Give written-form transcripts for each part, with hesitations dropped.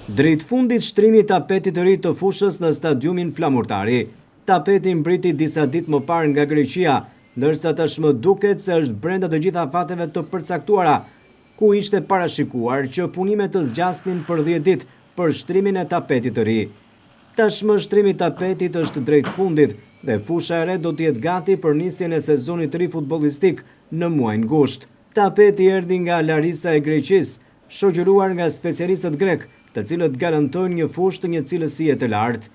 Drejt fundit shtrimi i tapetit të ri të fushës në stadiumin Flamurtari. Tapeti mbriti disa ditë më parë nga Greqia, ndërsa tashmë duket se është brenda të gjitha fateve të përcaktuara, ku ishte parashikuar që punimet të zgjasnin për 10 ditë për shtrimin e tapetit të ri. Tashmë shtrimi i tapetit është drejt fundit dhe fusha e re do të jetë gati për nisjen e sezonit të ri futbollistik në muajin gusht. Tapeti erdhi nga Larisa e Greqisë, shoqëruar nga specialistët grek, të cilët garantojnë një fushë të një cilësie të lartë.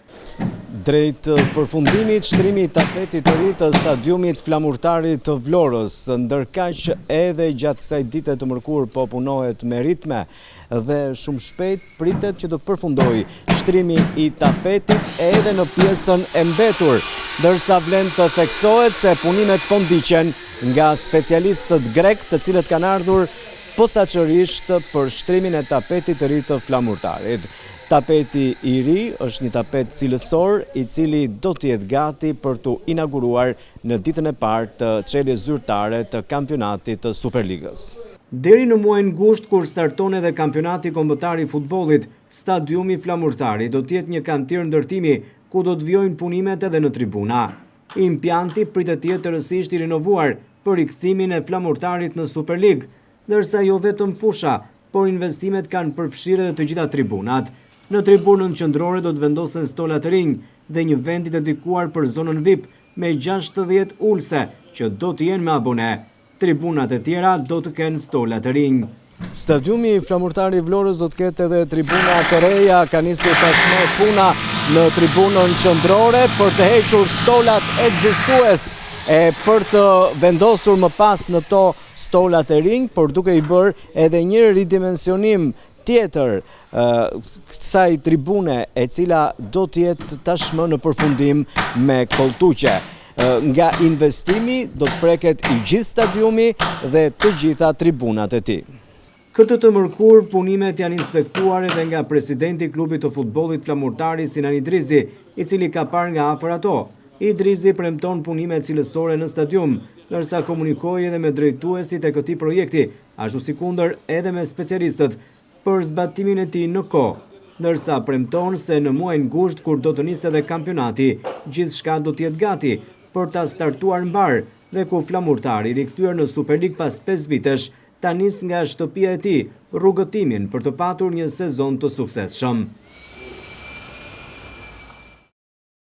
Drejt përfundimit shtrimi i tapetit të ri të stadiumit Flamurtari të Vlorës, ndërkaq edhe gjatë kësaj dite të mërkurë po punohet me ritme dhe shumë shpejt pritet që të përfundojë shtrimi i tapetit edhe në pjesën e mbetur, ndërsa vlen të theksohet se punimet po ndiqen nga specialistët grek, të cilët kanë ardhur posaçërisht për shtrimin e tapetit të ri të Flamurtarit. Tapeti i ri është një tapet cilësor i cili do të jetë gati për të inauguruar në ditën e parë të çeljes zyrtare të kampionatit të Superligës. Deri në muajin gusht, kur starton edhe kampionati kombëtar i futbollit, stadiumi Flamurtari do të jetë një kantier ndërtimi ku do të vijojnë punimet edhe në tribuna. Impianti pritet të jetë rësisht i rinovuar për rikthimin e Flamurtarit në Superligë, ndërsa jo vetëm fusha, por investimet kanë përfshirë edhe të gjitha tribunat. Në tribunën qendrore do të vendosen stola të rinj dhe një vend i dedikuar për zonën VIP me 60 ulse që do të jenë me abone. Tribunat e tjera do të kenë stola të rinj. Stadiumi Flamurtari i Vlorës do të ketë edhe tribuna të reja, ka nisur tashmë puna në tribunën qendrore për të hequr stolat ekzistues e për të vendosur më pas në to stolat e rinj, por duke i bërë edhe një ridimensionim tjetër kësaj tribune e cila do të jetë tashmë në përfundim me koltuqe. Nga investimi do të preket i gjithë stadiumi dhe të gjitha tribunat e tij. Këtë të mërkurë punimet janë inspektuar edhe nga presidenti i klubit të futbollit Flamurtari Sinan Idrizi, i cili ka parë nga afër ato. Idrizi premton punime cilësore në stadium, ndërsa komunikoi edhe me drejtuesit e këtij projekti, ashtu si kundër edhe me specialistët për zbatimin e tij në kohë, ndërsa premton se në muajin gusht, kur do të nisë edhe kampionati, gjithçka do të jetë gati për ta startuar mbar dhe ku Flamurtari, rikthyer në Superligë pas 5 vitesh, ta nis nga shtëpia e tij rrugëtimin për të patur një sezon të suksesshëm.